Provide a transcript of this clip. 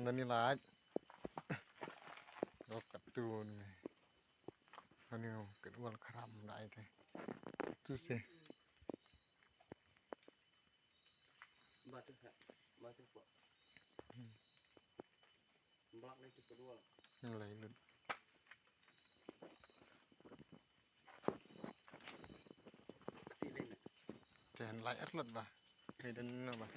นั่นนี่ร้ายดอกการ์ตูนอันนี้เกิดวันครำได้เลยดูสิ Batu tak, batu kok. Blok lagi kedua. อะไรลุด Ketilik nak. จะเห็นลายอัดลดป่ะเคยเดินน่ะป่ะ